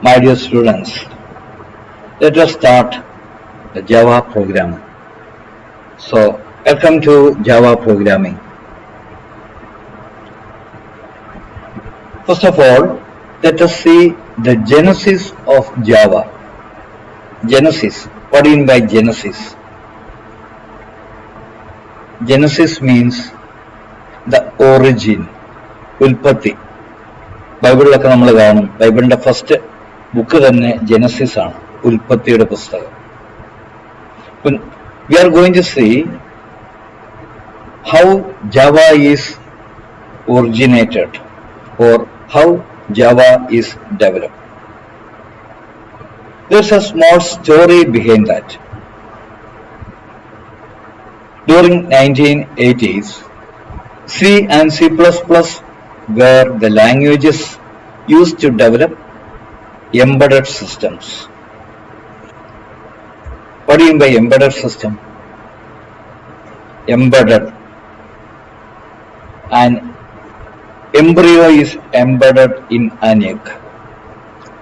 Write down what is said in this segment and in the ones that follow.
My dear students, let us start the Java programming. So, welcome to Java programming. First of all, let us see the genesis of Java. Genesis. What do you mean by Genesis? Genesis means the origin, ഉൽപ്പത്തി. ബൈബിളിലൊക്കെ നമ്മൾ കാണും, ബൈബിളിന്റെ first book തന്നെ Genesis ആണ്, ഉൽപ്പത്തിയുടെ പുസ്തകം. We are going to see how Java is originated or how Java is developed. There's a small story behind that. During 1980s, C and C++ were the languages used to develop embedded systems. What do you mean by embedded system? Embedded. An embryo is embedded in an egg,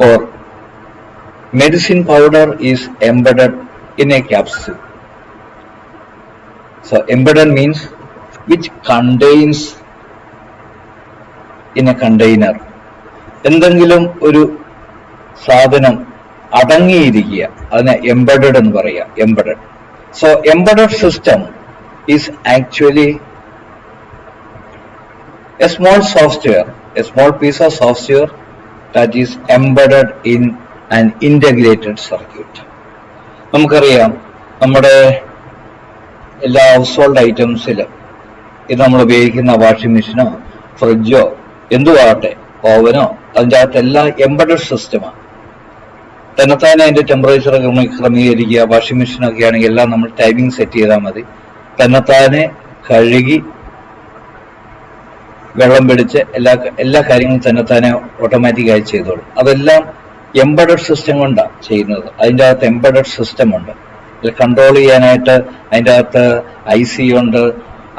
or medicine powder is embedded in a capsule. So embedded means which contains in a container. എന്തെങ്കിലും ഒരു സാധനം അടങ്ങിയിരിക്കുക, അതിനെ embedded എന്ന് പറയുക, embedded. So embedded system is actually a small software, a small piece of software that is embedded in an integrated circuit. നമുക്കറിയാം, നമ്മുടെ എല്ലാ house hold ഐറ്റംസിലും ഇത് നമ്മൾ ഉപയോഗിക്കുന്ന വാഷിംഗ് മെഷീനോ ഫ്രിഡ്ജോ എന്തുവാകട്ടെ, ഓവനോ, അതിൻ്റെ അകത്ത് എല്ലാം എംബഡഡ് സിസ്റ്റമാണ്. തന്നെത്താനെ അതിൻ്റെ ടെമ്പറേച്ചർ ക്രമീകരിക്കുക. വാഷിംഗ് മെഷീനൊക്കെ ആണെങ്കിൽ എല്ലാം നമ്മൾ ടൈമിംഗ് സെറ്റ് ചെയ്താൽ മതി. തന്നെത്താനെ കഴുകി വെള്ളം പിടിച്ച് എല്ലാ കാര്യങ്ങളും തന്നെത്താനെ ഓട്ടോമാറ്റിക്കായി ചെയ്തോളും. അതെല്ലാം എംബഡഡ് സിസ്റ്റം കൊണ്ടാണ് ചെയ്യുന്നത്. അതിൻ്റെ അകത്ത് എംബഡഡ് സിസ്റ്റം ഉണ്ട്. കൺട്രോൾ ചെയ്യാനായിട്ട് അതിൻ്റെ അകത്ത് IC ഉണ്ട്.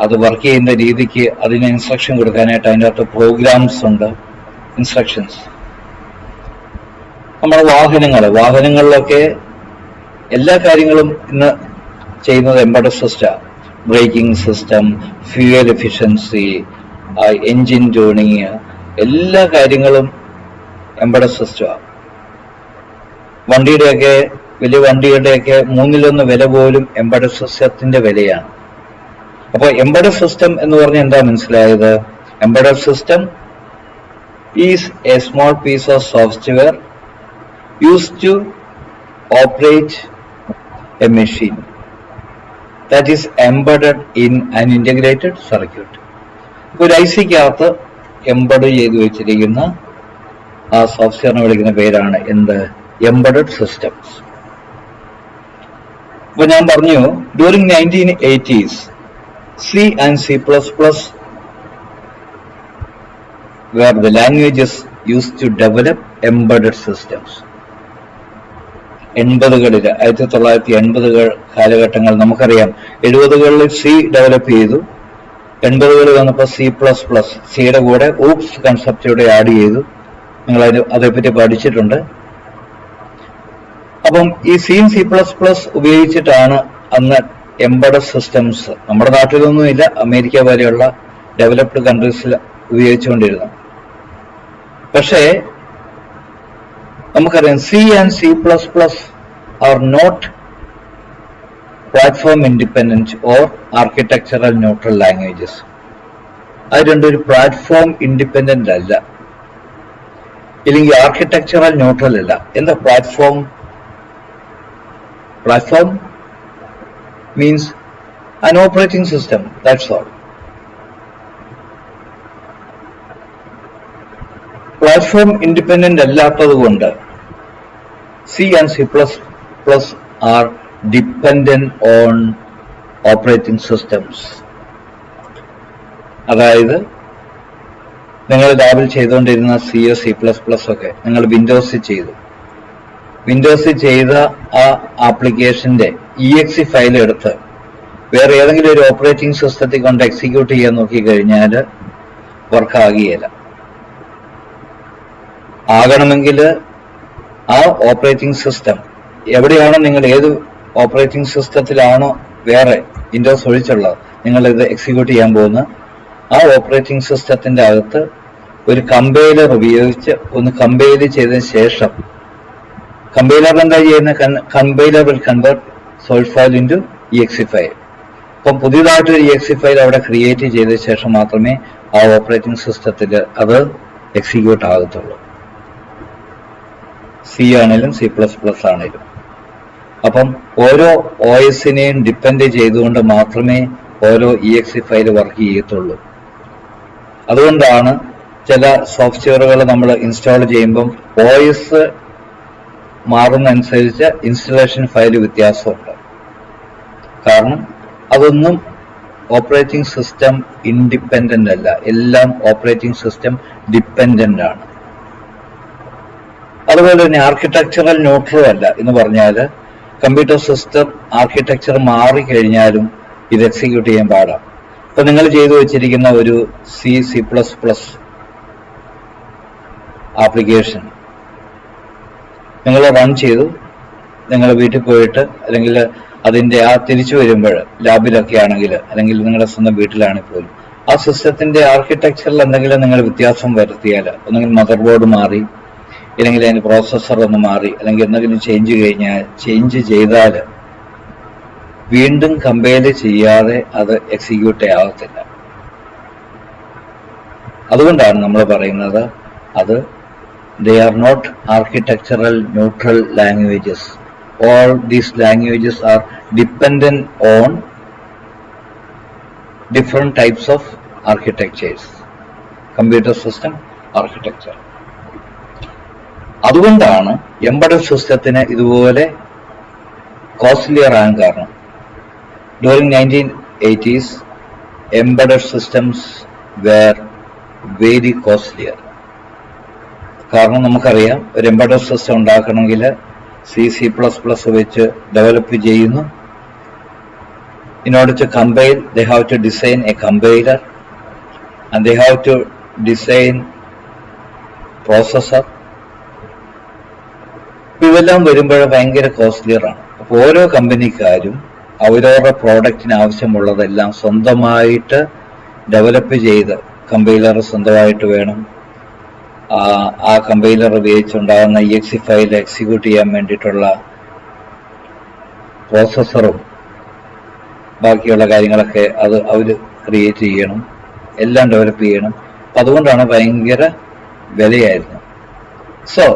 അത് വർക്ക് ചെയ്യുന്ന രീതിക്ക് അതിന് ഇൻസ്ട്രക്ഷൻ കൊടുക്കാനായിട്ട് അതിൻ്റെ അകത്ത് പ്രോഗ്രാംസ് ഉണ്ട്, ഇൻസ്ട്രക്ഷൻസ്. നമ്മുടെ വാഹനങ്ങളിലൊക്കെ എല്ലാ കാര്യങ്ങളും ഇന്ന് ചെയ്യുന്നത് എംബഡഡ് സിസ്റ്റമാണ്. Braking system, fuel efficiency, engine tuning, എല്ലാ കാര്യങ്ങളും എംബഡഡ് സിസ്റ്റമാണ്. വലിയ വണ്ടിയുടെയൊക്കെ 1/3 വില പോലും എംബഡഡ് സിസ്റ്റത്തിന്റെ വിലയാണ്. അപ്പോൾ എംബഡഡ് സിസ്റ്റം എന്ന് പറഞ്ഞാൽ എന്താ മനസ്സിലായത്? Embedded system is a small piece of software used to operate a machine that is embedded in an integrated circuit. ഒരു IC-ക്കകത്ത് എംബഡ് ചെയ്ത് വെച്ചിരിക്കുന്ന ആ സോഫ്റ്റ്വെയറിനെ വിളിക്കുന്ന പേരാണ് എന്ത്? Embedded systems. അപ്പോൾ ഞാൻ പറഞ്ഞു, during 1980s C and C++ were the languages used to develop embedded systems. 1980 കാലഘട്ടങ്ങൾ നമുക്കറിയാം. 70കളിൽ C ഡെവലപ്പ് ചെയ്തു. 80കളിൽ വന്നപ്പോൾ C++, സിയുടെ കൂടെ oops കൺസെപ്റ്റോടെ ആഡ് ചെയ്തു. നിങ്ങൾ അതേപ്പറ്റി പഠിച്ചിട്ടുണ്ട്. അപ്പം ഈ C ഉപയോഗിച്ചിട്ടാണ് അന്ന് എംബഡഡ് സിസ്റ്റംസ് നമ്മുടെ നാട്ടിലൊന്നുമില്ല, അമേരിക്ക പോലെയുള്ള ഡെവലപ്ഡ് കൺട്രീസിൽ ഉപയോഗിച്ചുകൊണ്ടിരുന്നു. പക്ഷേ നമുക്കറിയാം, C and C++ are not platform independent or architectural neutral languages. അത് രണ്ടൊരു പ്ലാറ്റ്ഫോം ഇൻഡിപെൻഡന്റ് അല്ല, ഇല്ലെങ്കിൽ ആർക്കിടെക്ചറൽ ന്യൂട്രൽ അല്ല. എന്താ platform? Platform means an operating system, that's all. Platform independent അല്ലാത്തത് കൊണ്ട് C and C++ are dependent on operating systems. അതായത് നിങ്ങൾ ലാബിൽ ചെയ്തുകൊണ്ടിരുന്ന C++ ഒക്കെ നിങ്ങൾ വിൻഡോസിൽ ചെയ്തു. വിൻഡോസിൽ ചെയ്ത ആ ആപ്ലിക്കേഷന്റെ EXE ഫയൽ എടുത്ത് വേറെ ഏതെങ്കിലും ഒരു ഓപ്പറേറ്റിംഗ് സിസ്റ്റത്തിൽ കൊണ്ട് എക്സിക്യൂട്ട് ചെയ്യാൻ നോക്കിക്കഴിഞ്ഞാൽ വർക്കാകുകയില്ല. ആകണമെങ്കിൽ ആ ഓപ്പറേറ്റിംഗ് സിസ്റ്റം എവിടെയാണോ നിങ്ങൾ ഏത് ഓപ്പറേറ്റിംഗ് സിസ്റ്റത്തിലാണോ വേറെ വിൻഡോസ് ഒഴിച്ചുള്ളത് നിങ്ങൾ ഇത് എക്സിക്യൂട്ട് ചെയ്യാൻ പോകുന്ന ആ ഓപ്പറേറ്റിംഗ് സിസ്റ്റത്തിന്റെ അകത്ത് ഒരു കമ്പൈലർ ഉപയോഗിച്ച് ഒന്ന് കമ്പൈൽ ചെയ്തതിന് ശേഷം കമ്പൈലർ എന്താ ചെയ്യുന്ന compiler will convert source file into exe file. അപ്പം പുതിയതായിട്ടൊരു exe ഫയൽ അവിടെ ക്രിയേറ്റ് ചെയ്ത ശേഷം മാത്രമേ ആ ഓപ്പറേറ്റിംഗ് സിസ്റ്റത്തിൽ അത് എക്സിക്യൂട്ട് ആകത്തുള്ളൂ. സി ആണെങ്കിലും C++ ആണെങ്കിലും. അപ്പം ഓരോ OSനെയും ഡിപ്പെൻഡ് ചെയ്തുകൊണ്ട് മാത്രമേ ഓരോ exe ഫയൽ വർക്ക് ചെയ്യത്തുള്ളൂ. അതുകൊണ്ടാണ് ചില സോഫ്റ്റ്വെയറുകൾ നമ്മൾ ഇൻസ്റ്റാൾ ചെയ്യുമ്പം OS മാറുന്നതനുസരിച്ച് ഇൻസ്റ്റലേഷൻ ഫയൽ വ്യത്യാസമുണ്ട്. കാരണം അതൊന്നും ഓപ്പറേറ്റിംഗ് സിസ്റ്റം ഇൻഡിപെൻഡന്റ് അല്ല, എല്ലാം ഓപ്പറേറ്റിംഗ് സിസ്റ്റം ഡിപ്പെൻഡന്റ് ആണ്. അതുപോലെ തന്നെ ആർക്കിടെക്ചറൽ ന്യൂട്രൽ അല്ല എന്ന് പറഞ്ഞാൽ കമ്പ്യൂട്ടർ സിസ്റ്റം ആർക്കിടെക്ചർ മാറിക്കഴിഞ്ഞാലും ഇത് എക്സിക്യൂട്ട് ചെയ്യാൻ പാടാണ്. ഇപ്പൊ നിങ്ങൾ ചെയ്തു വെച്ചിരിക്കുന്ന ഒരു C++ ആപ്ലിക്കേഷൻ നിങ്ങൾ റൺ ചെയ്തു, നിങ്ങൾ വീട്ടിൽ പോയിട്ട് അല്ലെങ്കിൽ അതിന്റെ ആ തിരിച്ചു വരുമ്പോൾ ലാബിലൊക്കെ ആണെങ്കിൽ അല്ലെങ്കിൽ നിങ്ങളുടെ സ്വന്തം വീട്ടിലാണെങ്കിൽ പോലും ആ സിസ്റ്റത്തിന്റെ ആർക്കിടെക്ചറിൽ എന്തെങ്കിലും നിങ്ങൾ വ്യത്യാസം വരുത്തിയാൽ, ഒന്നെങ്കിൽ മദർ ബോർഡ് മാറി, അല്ലെങ്കിൽ അതിന് പ്രോസസ്സർ ഒന്ന് മാറി, അല്ലെങ്കിൽ എന്തെങ്കിലും ചേഞ്ച് ചെയ്താൽ വീണ്ടും കമ്പയർ ചെയ്യാതെ അത് എക്സിക്യൂട്ട് ആവത്തില്ല. അതുകൊണ്ടാണ് നമ്മൾ പറയുന്നത് അത് they are not architectural neutral languages. All these languages are dependent on different types of architectures, computer system architecture. അതുകൊണ്ടാണ് എംബഡഡ് സിസ്റ്റത്തിന് ഇതുപോലെ കോസ്റ്റ്ലിയർ ആകാൻ കാരണം. During 1980s embedded systems were very costlier. കാരണം നമുക്കറിയാം ഒരു എംബഡഡ് സിസ്റ്റം ഉണ്ടാക്കണമെങ്കിൽ C++ വെച്ച് ഡെവലപ്പ് ചെയ്യുന്നു. In order to compile, they have to design a compiler and they have to design processor. ഇതെല്ലാം വരുമ്പോൾ ഭയങ്കര കോസ്റ്റ്ലിയർ ആണ്. അപ്പോൾ ഓരോ കമ്പനിക്കാരും അവരവരുടെ പ്രോഡക്റ്റിന് ആവശ്യമുള്ളതെല്ലാം സ്വന്തമായിട്ട് ഡെവലപ്പ് ചെയ്ത് കമ്പൈലർ സ്വന്തമായിട്ട് വേണം, ആ കമ്പൈലർ ഉപയോഗിച്ചുണ്ടാകുന്ന exe ഫയൽ എക്സിക്യൂട്ട് ചെയ്യാൻ വേണ്ടിയിട്ടുള്ള പ്രോസസ്സറും ബാക്കിയുള്ള കാര്യങ്ങളൊക്കെ അത് അവർ ക്രിയേറ്റ് ചെയ്യണം, എല്ലാം ഡെവലപ്പ് ചെയ്യണം. അതുകൊണ്ടാണ് ഭയങ്കര വിലയായിരുന്നു. So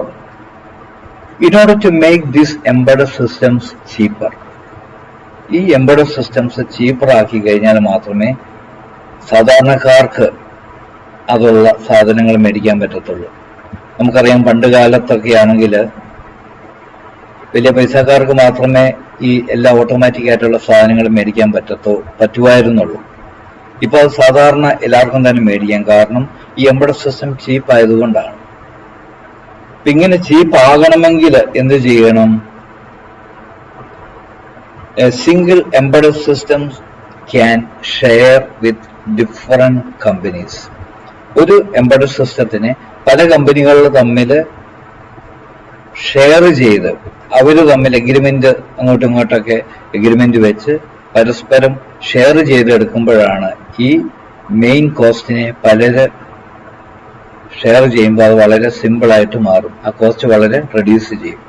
in order to make these embedded systems cheaper, ഈ എംബഡഡ് സിസ്റ്റംസ് ചീപ്പർ ആക്കി കഴിഞ്ഞാൽ മാത്രമേ സാധാരണക്കാർക്ക് അതുള്ള സാധനങ്ങൾ മേടിക്കാൻ പറ്റത്തുള്ളൂ. നമുക്കറിയാം പണ്ട് കാലത്തൊക്കെ ആണെങ്കിൽ വലിയ പൈസക്കാർക്ക് മാത്രമേ ഈ എല്ലാ ഓട്ടോമാറ്റിക് ആയിട്ടുള്ള സാധനങ്ങൾ മേടിക്കാൻ പറ്റുമായിരുന്നുള്ളൂ. ഇപ്പോൾ അത് സാധാരണ എല്ലാവർക്കും തന്നെ മേടിക്കാം. കാരണം ഈ എംബഡഡ് സിസ്റ്റം ചീപ്പ് ആയതുകൊണ്ടാണ്. ഇങ്ങനെ ചീപ്പ് ആകണമെങ്കിൽ എന്ത് ചെയ്യണം? A single embedded system can share with different companies. ഒരു എംബഡഡ് സിസ്റ്റത്തിനെ പല കമ്പനികൾ തമ്മിൽ ഷെയർ ചെയ്ത് അവർ തമ്മിൽ എഗ്രിമെന്റ് അങ്ങോട്ടും ഇങ്ങോട്ടൊക്കെ എഗ്രിമെന്റ് വെച്ച് പരസ്പരം ഷെയർ ചെയ്തെടുക്കുമ്പോഴാണ് ഈ മെയിൻ കോസ്റ്റിനെ പലര് ഷെയർ ചെയ്യുമ്പോൾ അത് വളരെ സിമ്പിളായിട്ട് മാറും. ആ കോസ്റ്റ് വളരെ റെഡ്യൂസ് ചെയ്യും.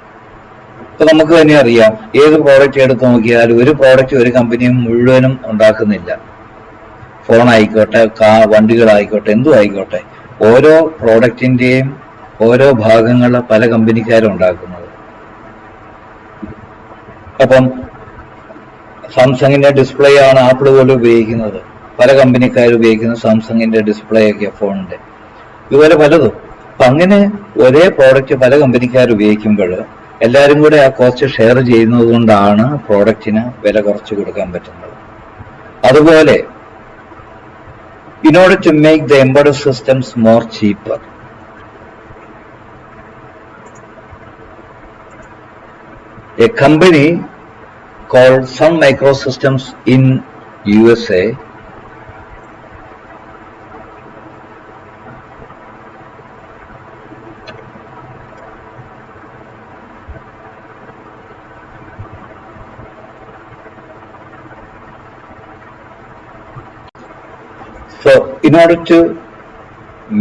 ഇപ്പൊ നമുക്ക് തന്നെ അറിയാം, ഏത് പ്രോഡക്റ്റ് എടുത്ത് നോക്കിയാലും ഒരു പ്രോഡക്റ്റ് ഒരു കമ്പനിയും മുഴുവനും ഉണ്ടാക്കുന്നില്ല. ഫോൺ ആയിക്കോട്ടെ, വണ്ടികളായിക്കോട്ടെ, എന്തും ആയിക്കോട്ടെ, ഓരോ പ്രോഡക്റ്റിന്റെയും ഓരോ ഭാഗങ്ങൾ പല കമ്പനിക്കാരും ഉണ്ടാക്കുന്നത്. അപ്പം സാംസങ്ങിന്റെ ഡിസ്പ്ലേ ആണ് ആപ്പിൾ പോലും ഉപയോഗിക്കുന്നത്, പല കമ്പനിക്കാർ ഉപയോഗിക്കുന്നത് സാംസങ്ങിന്റെ ഡിസ്പ്ലേ ഒക്കെ ഫോണിന്റെ, ഇതുപോലെ പലതും. അപ്പൊ അങ്ങനെ ഒരേ പ്രോഡക്റ്റ് പല കമ്പനിക്കാർ ഉപയോഗിക്കുമ്പോൾ എല്ലാവരും കൂടെ ആ കോസ്റ്റ് ഷെയർ ചെയ്യുന്നത് കൊണ്ടാണ് പ്രോഡക്റ്റിന് വില കുറച്ച് കൊടുക്കാൻ പറ്റുന്നത്. അതുപോലെ in order to make the embedded systems more cheaper, a company called Sun Microsystems in USA In order to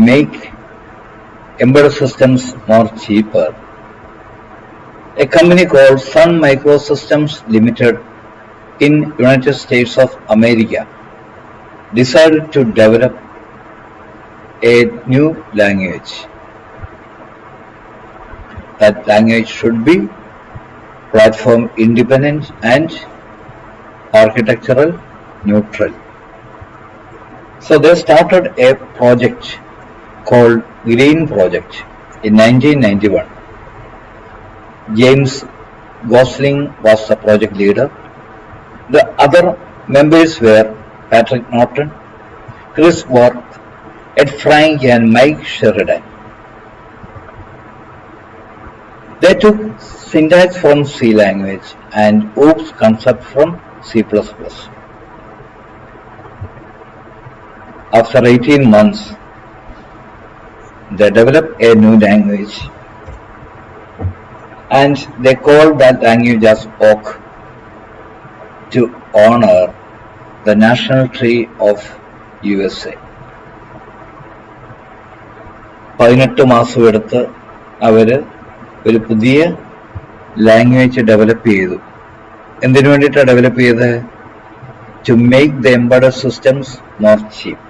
make embedded systems more cheaper, a company called Sun Microsystems Limited in United States of America decided to develop a new language. That language should be platform independent and architectural neutral. So they started a project called Green Project in 1991. James Gosling was the project leader. The other members were Patrick Norton, Chris Worth, Ed Frank and Mike Sheridan. They took syntax from C language and OOPS concept from C++. After 18 months, they developed a new language and they called that language as Oak to honor the national tree of USA. 18 മാസം എടുത്ത് അവര് ഒരു പുതിയ language develop ചെയ്തു. എന്തിനു വേണ്ടിയിട്ടാണ് develop ചെയ്തത്? To make the embedded systems more cheap.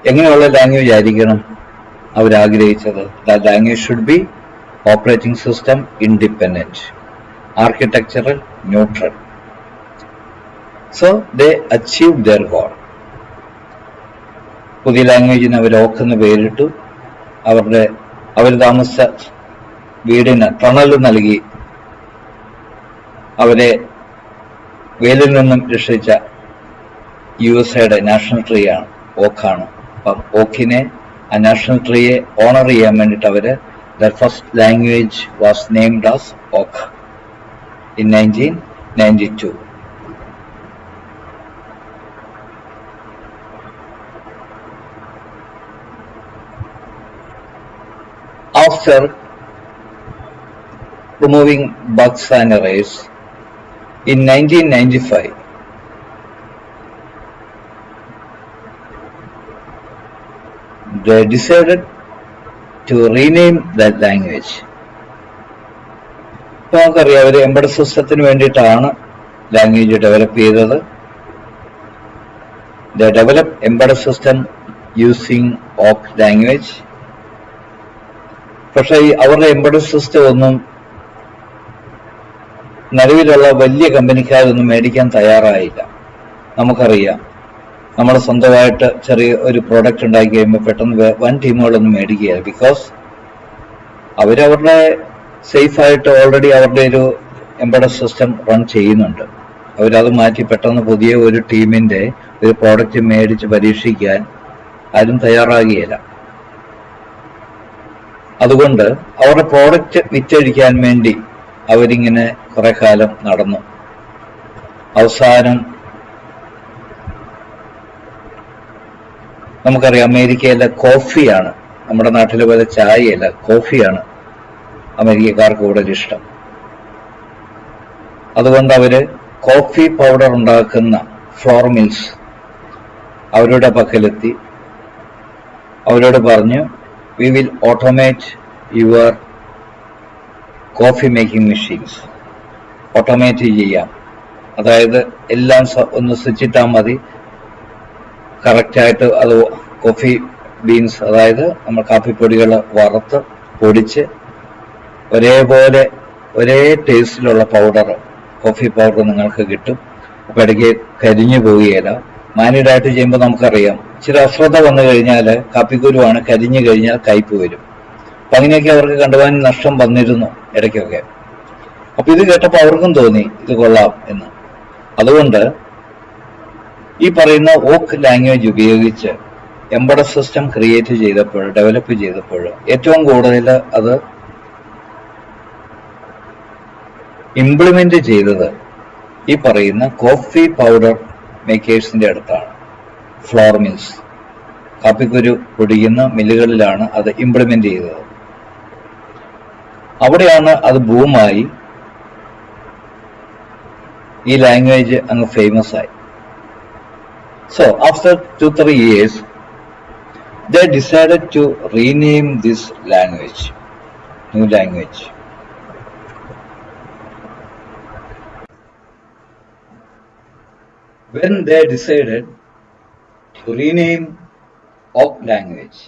എങ്ങനെയുള്ള ലാംഗ്വേജ് ആയിരിക്കണം അവരാഗ്രഹിച്ചത്? The language should be operating system independent, architectural neutral. So they achieve their goal. പുതിയ ലാംഗ്വേജിന് അവർ ഓക്ക് എന്ന് പേരിട്ടു. അവർ താമസിച്ച വീടിന് തണൽ നൽകി അവരെ വെയിലിൽ നിന്നും രക്ഷിച്ച USA നാഷണൽ ട്രീ ആണ് ഓക്കാണ്. അപ്പം ഓക്കിനെ, ആ നാഷണൽ ട്രീയെ ഓണർ ചെയ്യാൻ വേണ്ടിയിട്ട് അവര് the first language was named as Oak in 1992. After removing bugs and errors, in 1995, they decided to rename that language. ഇപ്പോൾ നമുക്കറിയാം അവർ എംബഡഡ് സിസ്റ്റത്തിന് വേണ്ടിയിട്ടാണ് ലാംഗ്വേജ് ഡെവലപ്പ് ചെയ്തത്. They developed embedded system using Oak language. പക്ഷേ അവരുടെ എംബഡഡ് സിസ്റ്റം ഒന്നും നിലവിലുള്ള വലിയ കമ്പനിക്കാരൊന്നും മേടിക്കാൻ തയ്യാറായില്ല. നമുക്കറിയാം, നമ്മൾ സ്വന്തമായിട്ട് ചെറിയ ഒരു പ്രോഡക്റ്റ് ഉണ്ടാക്കി കഴിയുമ്പോൾ പെട്ടെന്ന് വൻ ടീമുകളൊന്നും മേടിക്കുകയില്ല. ബിക്കോസ് അവരവരുടെ സേഫായിട്ട് ഓൾറെഡി അവരുടെ ഒരു എംബഡഡ് സിസ്റ്റം റൺ ചെയ്യുന്നുണ്ട്. അവരത് മാറ്റി പെട്ടെന്ന് പുതിയ ഒരു ടീമിൻ്റെ ഒരു പ്രോഡക്റ്റ് മേടിച്ച് പരീക്ഷിക്കാൻ ആരും തയ്യാറാകുകയില്ല. അതുകൊണ്ട് അവരുടെ പ്രോഡക്റ്റ് വിറ്റഴിക്കാൻ വേണ്ടി അവരിങ്ങനെ കുറെ കാലം നടന്നു. അവസാനം നമുക്കറിയാം, അമേരിക്കയിലെ കോഫിയാണ്, നമ്മുടെ നാട്ടിലെ പോലെ ചായയല്ല, കോഫിയാണ് അമേരിക്കക്കാർക്ക് കൂടുതൽ ഇഷ്ടം. അതുകൊണ്ട് അവര് കോഫി പൗഡർ ഉണ്ടാക്കുന്ന ഫ്ലോർ മിൽസ് അവരുടെ പക്കലെത്തി. അവരോട് പറഞ്ഞു, we will automate your coffee making machines. Automate ചെയ്യാം. അതായത് എല്ലാം ഒന്ന് സ്വിച്ചിട്ടാൽ മതി, കറക്റ്റായിട്ട് അത് കോഫി ബീൻസ്, അതായത് നമ്മൾ കാപ്പിപ്പൊടികൾ വറുത്ത് പൊടിച്ച് ഒരേപോലെ ഒരേ ടേസ്റ്റിലുള്ള പൗഡർ, കോഫി പൗഡർ നിങ്ങൾക്ക് കിട്ടും. അപ്പം ഇടയ്ക്ക് കരിഞ്ഞു പോവുകയില്ല. മാനുവലായിട്ട് ചെയ്യുമ്പോൾ നമുക്കറിയാം, ഇച്ചിരി അശ്രദ്ധ വന്നു കഴിഞ്ഞാൽ കാപ്പിക്കുരുവാണ്, കരിഞ്ഞു കഴിഞ്ഞാൽ കയ്പ് വരും. അപ്പം അങ്ങനെയൊക്കെ അവർക്ക് കണ്ടുപോകാൻ നഷ്ടം വന്നിരുന്നു ഇടയ്ക്കൊക്കെ. അപ്പം ഇത് കേട്ടപ്പോൾ അവർക്കും തോന്നി ഇത് കൊള്ളാം എന്ന്. അതുകൊണ്ട് ഈ പറയുന്ന ഓക്ക് ലാംഗ്വേജ് ഉപയോഗിച്ച് എംബഡഡ് സിസ്റ്റം ക്രിയേറ്റ് ചെയ്തപ്പോൾ, ഡെവലപ്പ് ചെയ്തപ്പോൾ ഏറ്റവും കൂടുതൽ അത് ഇംപ്ലിമെന്റ് ചെയ്തത് ഈ പറയുന്ന കോഫി പൗഡർ മേക്കേഴ്സിന്റെ അടുത്താണ്. ഫ്ലോർ മിൽസ്, കാപ്പിക്കുരു പൊടിക്കുന്ന മില്ലുകളിലാണ് അത് ഇംപ്ലിമെന്റ് ചെയ്തത്. അവിടെയാണ് അത് ബൂമായി, ഈ ലാംഗ്വേജ് അങ്ങ് ഫേമസ് ആയി. So after 2-3 years, they decided to rename this language, new language. When they decided to rename Oc language,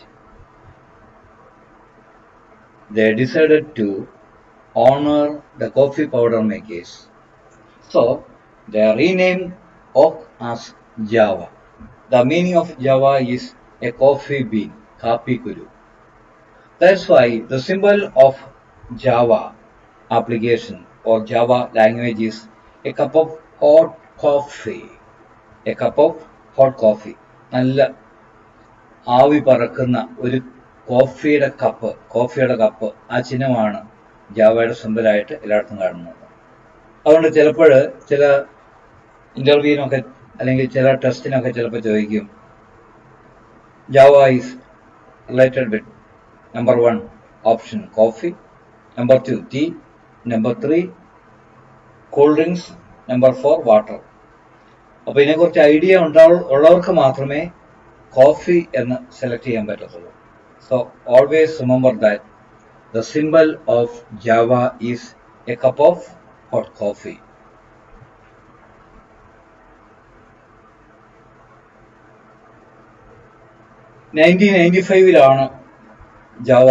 they decided to honor the coffee powder makers. So they renamed Oc as Java. The meaning of Java is a coffee bean, kapi kuru. That's why the symbol of Java application or Java language is a cup of hot coffee. A cup of hot coffee. നല്ല ആവി പറക്കുന്ന ഒരു കോഫിയുടെ cup ആ ചിഹ്നമാണ് ജാവയുടെ സിമ്പലായിട്ട് എല്ലായിടത്തും കാണുന്നത്. അതുകൊണ്ട് ചിലപ്പോൾ ചില ഇന്റർവ്യൂവിനൊക്കെ അല്ലെങ്കിൽ ചില ടെസ്റ്റിനൊക്കെ ചിലപ്പോൾ ചോദിക്കും, Java is related with number 1 option coffee, number 2 tea, number 3 cool drinks, number 4 water. അപ്പോൾ ഇതിനെക്കുറിച്ച് ഐഡിയ ഉള്ളവർക്ക് മാത്രമേ കോഫി എന്ന് സെലക്ട് ചെയ്യാൻ പറ്റത്തുള്ളൂ. So always remember that the symbol of Java is a cup of hot coffee. In 1995 Java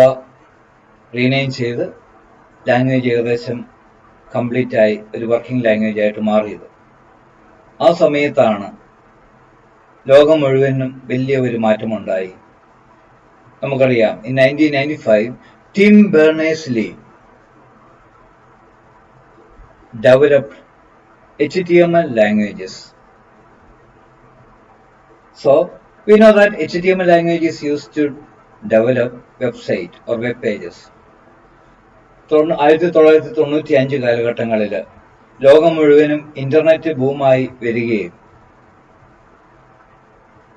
rename ചെയ്ത് language ഏകദേശം complete ആയി ഒരു വർക്കിംഗ് ലാംഗ്വേജ് ആയിട്ട് മാറിയത്. ആ സമയത്താണ് ലോകം മുഴുവനും വലിയ ഒരു മാറ്റമുണ്ടായി. നമുക്കറിയാം, in 1995 Tim Berners-Lee developed HTML languages. So we know that HTML language is used to develop website or web pages. 1995 കാലഘട്ടങ്ങളിൽ ലോകം മുഴുവനും ഇന്റർനെറ്റ് ബൂമായി വരികയും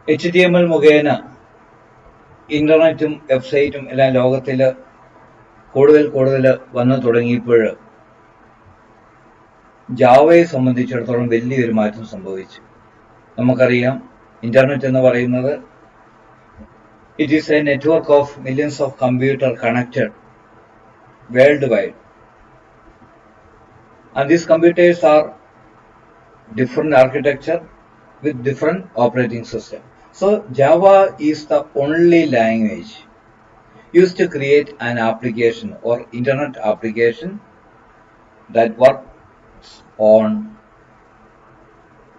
HTML മുഖേന ഇന്റർനെറ്റും വെബ്സൈറ്റും എല്ലാം ലോകത്തിൽ കൂടുതൽ വന്നു തുടങ്ങിയപ്പോൾ ജാവയെ സംബന്ധിച്ചിടത്തോളം വലിയൊരു മാറ്റം സംഭവിച്ചു. നമുക്കറിയാം, ഇന്റർനെറ്റ് എന്ന് പറയുന്നത് it is A network of millions of computer connected world wide, and these computers are different architecture with different operating system. So Java is the only language used to create an application or internet application that works on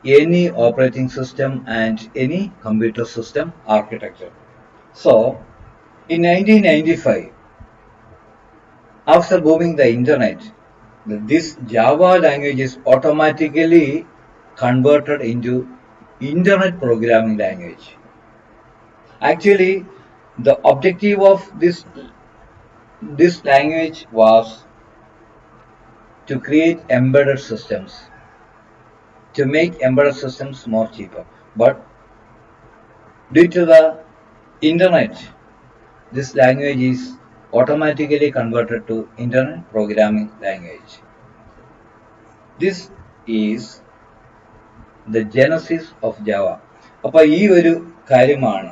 any operating system and any computer system architecture. So in 1995, after booming the internet, this Java language is automatically converted into internet programming language. Actually, the objective of this language was to create embedded systems, to make embedded systems more cheaper. But due to the internet, this language is automatically converted to internet programming language. This is the genesis of Java. അപ്പോൾ ഈ ഒരു കാര്യമാണ്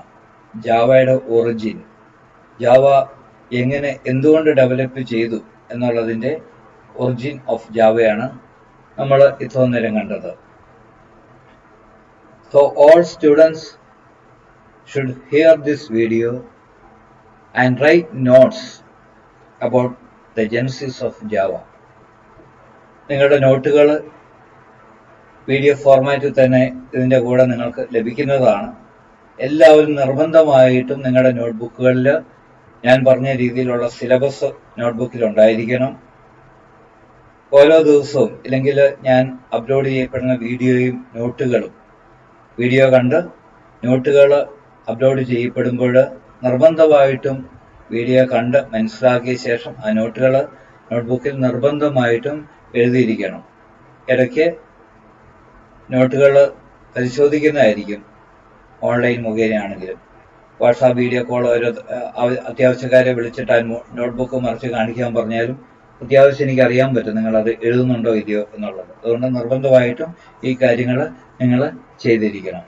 ജാവയുടെ origin. Java എന്തുകൊണ്ട് develop ചെയ്തു എന്നുള്ളതിൻ്റെ origin of ജാവയാണ് നമ്മൾ ഇത്രയും നേരം കണ്ടത്. So all students should hear this video and write notes about the genesis of Java. നിങ്ങളുടെ നോട്ടുകൾ PDF ഫോർമാറ്റിൽ തന്നെ ഇതിൻ്റെ കൂടെ നിങ്ങൾക്ക് ലഭിക്കുന്നതാണ്. എല്ലാവരും നിർബന്ധമായിട്ടും നിങ്ങളുടെ നോട്ട്ബുക്കുകളിൽ ഞാൻ പറഞ്ഞ രീതിയിലുള്ള സിലബസ് നോട്ട്ബുക്കിൽ ഉണ്ടായിരിക്കണം. ഓരോ ദിവസവും ഇല്ലെങ്കിൽ ഞാൻ അപ്ലോഡ് ചെയ്യപ്പെടുന്ന വീഡിയോയും നോട്ടുകളും വീഡിയോ കണ്ട് നോട്ടുകൾ അപ്ലോഡ് ചെയ്യപ്പെടുമ്പോൾ നിർബന്ധമായിട്ടും വീഡിയോ കണ്ട് മനസ്സിലാക്കിയ ശേഷം ആ നോട്ടുകൾ നോട്ട്ബുക്കിൽ നിർബന്ധമായിട്ടും എഴുതിയിരിക്കണം. ഇടയ്ക്ക് നോട്ടുകൾ പരിശോധിക്കുന്നതായിരിക്കും, ഓൺലൈൻ മുഖേനയാണെങ്കിലും. വാട്സാപ്പ് വീഡിയോ കോൾ ഓരോ അത്യാവശ്യക്കാരെ വിളിച്ചിട്ട് ആ നോട്ട്ബുക്ക് മറിച്ച് കാണിക്കാൻ പറഞ്ഞാലും അത്യാവശ്യം എനിക്ക് അറിയാൻ പറ്റും നിങ്ങളത് എഴുതുന്നുണ്ടോ ഇല്ലയോ എന്നുള്ളത്. അതുകൊണ്ട് നിർബന്ധമായിട്ടും ഈ കാര്യങ്ങൾ നിങ്ങൾ ചെയ്തിരിക്കണം.